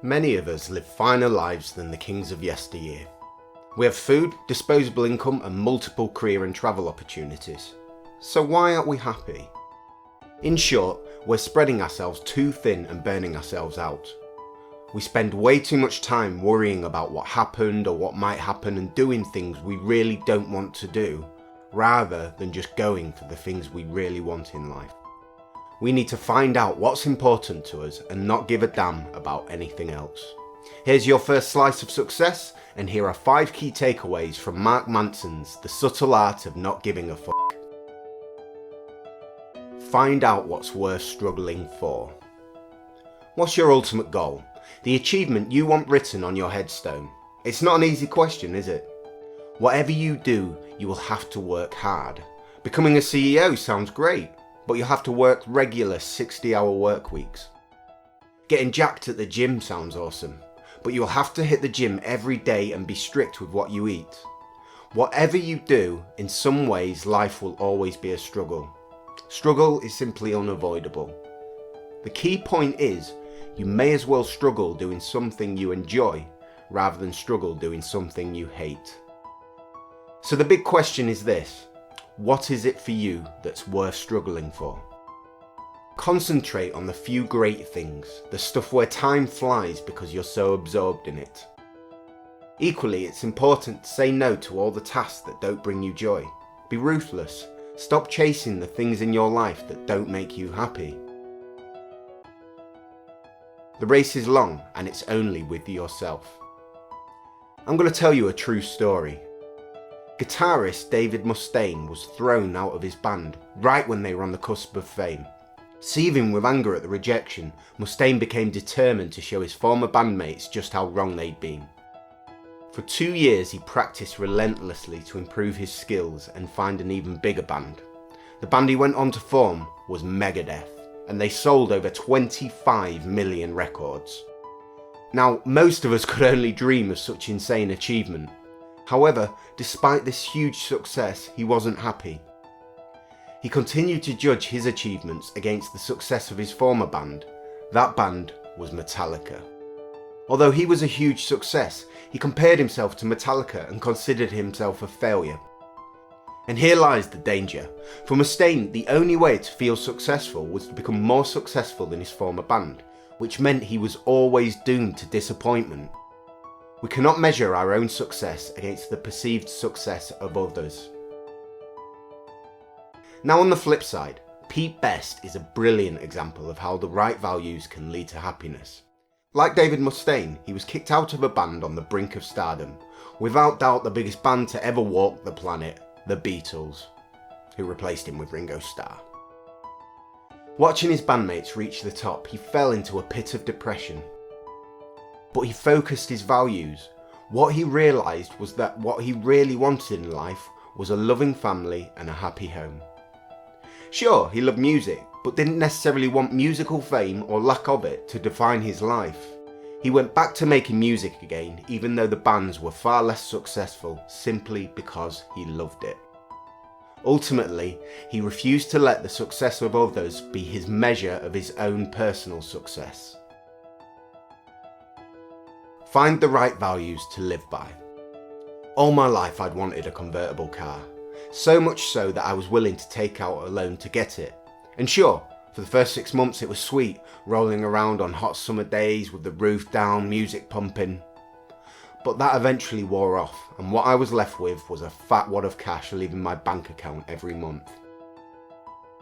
Many of us live finer lives than the kings of yesteryear. We have food, disposable income and multiple career and travel opportunities. So why aren't we happy? In short, we're spreading ourselves too thin and burning ourselves out. We spend way too much time worrying about what happened or what might happen and doing things we really don't want to do, rather than just going for the things we really want in life. We need to find out what's important to us and not give a damn about anything else. Here's your first slice of success, and here are 5 key takeaways from Mark Manson's The Subtle Art of Not Giving a F***. Find out what's worth struggling for. What's your ultimate goal? The achievement you want written on your headstone? It's not an easy question, is it? Whatever you do, you will have to work hard. Becoming a CEO sounds great, but you'll have to work regular 60-hour work weeks. Getting jacked at the gym sounds awesome, but you'll have to hit the gym every day and be strict with what you eat. Whatever you do, in some ways life will always be a struggle. Struggle is simply unavoidable. The key point is, you may as well struggle doing something you enjoy, rather than struggle doing something you hate. So the big question is this: what is it for you that's worth struggling for? Concentrate on the few great things, the stuff where time flies because you're so absorbed in it. Equally, it's important to say no to all the tasks that don't bring you joy. Be ruthless. Stop chasing the things in your life that don't make you happy. The race is long and it's only with yourself. I'm going to tell you a true story. Guitarist David Mustaine was thrown out of his band right when they were on the cusp of fame. Seething with anger at the rejection, Mustaine became determined to show his former bandmates just how wrong they'd been. For 2 years he practiced relentlessly to improve his skills and find an even bigger band. The band he went on to form was Megadeth, and they sold over 25 million records. Now, most of us could only dream of such insane achievement. However, despite this huge success, he wasn't happy. He continued to judge his achievements against the success of his former band. That band was Metallica. Although he was a huge success, he compared himself to Metallica and considered himself a failure. And here lies the danger. For Mustaine, the only way to feel successful was to become more successful than his former band, which meant he was always doomed to disappointment. We cannot measure our own success against the perceived success of others. Now on the flip side, Pete Best is a brilliant example of how the right values can lead to happiness. Like David Mustaine, he was kicked out of a band on the brink of stardom, without doubt the biggest band to ever walk the planet, the Beatles, who replaced him with Ringo Starr. Watching his bandmates reach the top, he fell into a pit of depression. But he focused his values. What he realised was that what he really wanted in life was a loving family and a happy home. Sure, he loved music, but didn't necessarily want musical fame or lack of it to define his life. He went back to making music again, even though the bands were far less successful, simply because he loved it. Ultimately, he refused to let the success of others be his measure of his own personal success. Find the right values to live by. All my life I'd wanted a convertible car, so much so that I was willing to take out a loan to get it. And sure, for the first 6 months it was sweet, rolling around on hot summer days with the roof down, music pumping. But that eventually wore off, and what I was left with was a fat wad of cash leaving my bank account every month.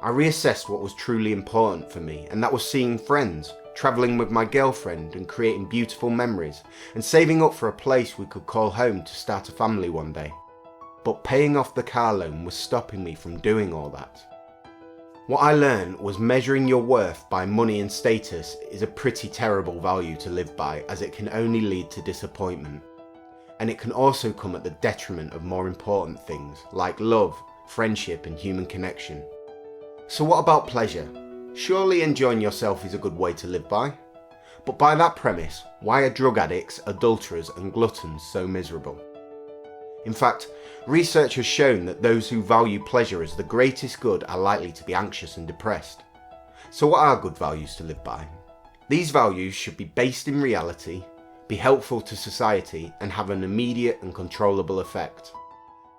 I reassessed what was truly important for me, and that was seeing friends, travelling with my girlfriend and creating beautiful memories, and saving up for a place we could call home to start a family one day. But paying off the car loan was stopping me from doing all that. What I learned was measuring your worth by money and status is a pretty terrible value to live by, as it can only lead to disappointment. And it can also come at the detriment of more important things like love, friendship and human connection. So what about pleasure? Surely enjoying yourself is a good way to live by. But by that premise, why are drug addicts, adulterers and gluttons so miserable? In fact, research has shown that those who value pleasure as the greatest good are likely to be anxious and depressed. So what are good values to live by? These values should be based in reality, be helpful to society, and have an immediate and controllable effect.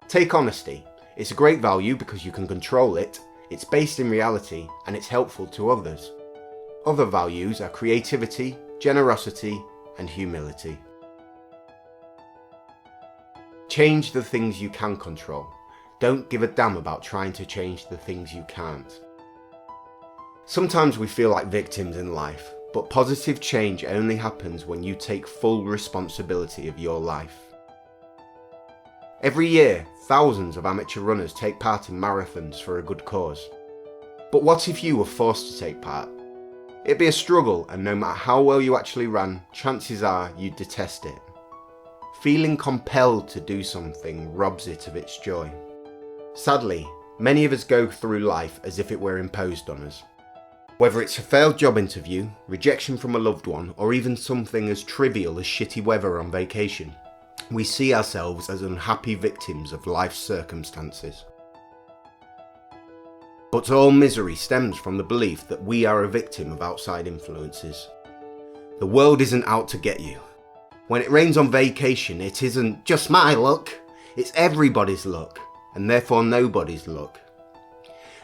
Take honesty. It's a great value because you can control it, it's based in reality, and it's helpful to others. Other values are creativity, generosity, and humility. Change the things you can control. Don't give a damn about trying to change the things you can't. Sometimes we feel like victims in life, but positive change only happens when you take full responsibility of your life. Every year, thousands of amateur runners take part in marathons for a good cause. But what if you were forced to take part? It'd be a struggle, and no matter how well you actually ran, chances are you'd detest it. Feeling compelled to do something robs it of its joy. Sadly, many of us go through life as if it were imposed on us. Whether it's a failed job interview, rejection from a loved one, or even something as trivial as shitty weather on vacation, we see ourselves as unhappy victims of life's circumstances. But all misery stems from the belief that we are a victim of outside influences. The world isn't out to get you. When it rains on vacation, it isn't just my luck, it's everybody's luck, and therefore nobody's luck.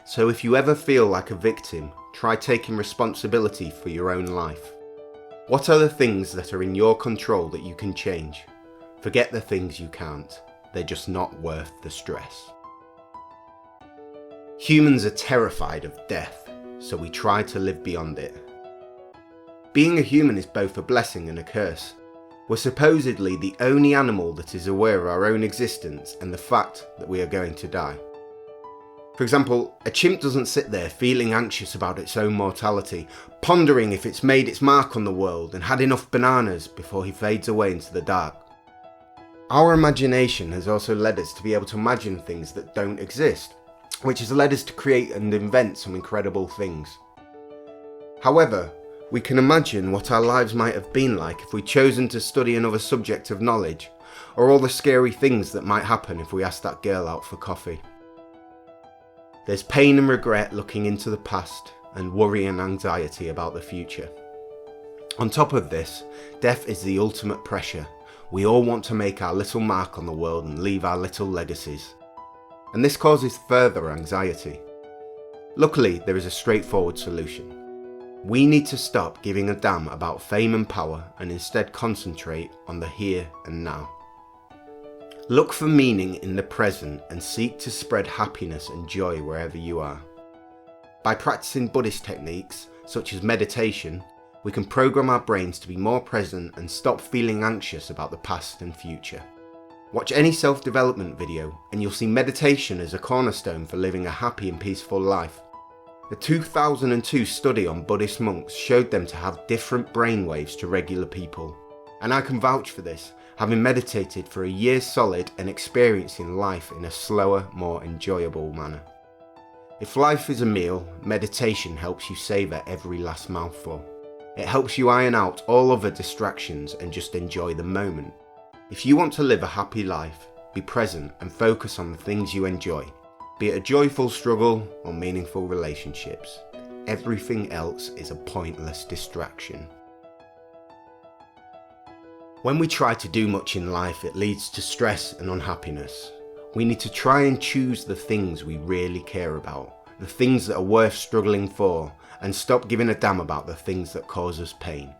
So if you ever feel like a victim, try taking responsibility for your own life. What are the things that are in your control that you can change? Forget the things you can't. They're just not worth the stress. Humans are terrified of death, so we try to live beyond it. Being a human is both a blessing and a curse. We're supposedly the only animal that is aware of our own existence and the fact that we are going to die. For example, a chimp doesn't sit there feeling anxious about its own mortality, pondering if it's made its mark on the world and had enough bananas before he fades away into the dark. Our imagination has also led us to be able to imagine things that don't exist, which has led us to create and invent some incredible things. However, we can imagine what our lives might have been like if we'd chosen to study another subject of knowledge, or all the scary things that might happen if we asked that girl out for coffee. There's pain and regret looking into the past, and worry and anxiety about the future. On top of this, death is the ultimate pressure. We all want to make our little mark on the world and leave our little legacies. And this causes further anxiety. Luckily, there is a straightforward solution. We need to stop giving a damn about fame and power and instead concentrate on the here and now. Look for meaning in the present and seek to spread happiness and joy wherever you are. By practicing Buddhist techniques, such as meditation, we can program our brains to be more present and stop feeling anxious about the past and future. Watch any self-development video and you'll see meditation as a cornerstone for living a happy and peaceful life. A 2002 study on Buddhist monks showed them to have different brainwaves to regular people. And I can vouch for this, having meditated for a year solid and experiencing life in a slower, more enjoyable manner. If life is a meal, meditation helps you savour every last mouthful. It helps you iron out all other distractions and just enjoy the moment. If you want to live a happy life, be present and focus on the things you enjoy, be it a joyful struggle or meaningful relationships. Everything else is a pointless distraction. When we try to do much in life, it leads to stress and unhappiness. We need to try and choose the things we really care about, the things that are worth struggling for, and stop giving a damn about the things that cause us pain.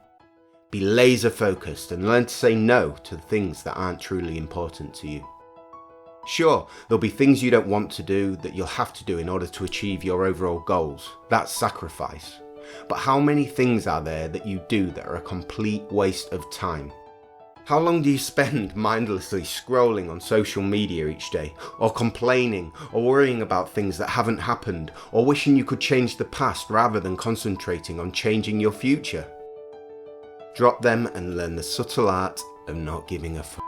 Be laser focused and learn to say no to the things that aren't truly important to you. Sure, there'll be things you don't want to do that you'll have to do in order to achieve your overall goals. That's sacrifice. But how many things are there that you do that are a complete waste of time? How long do you spend mindlessly scrolling on social media each day, or complaining, or worrying about things that haven't happened, or wishing you could change the past rather than concentrating on changing your future? Drop them and learn the subtle art of not giving a fuck.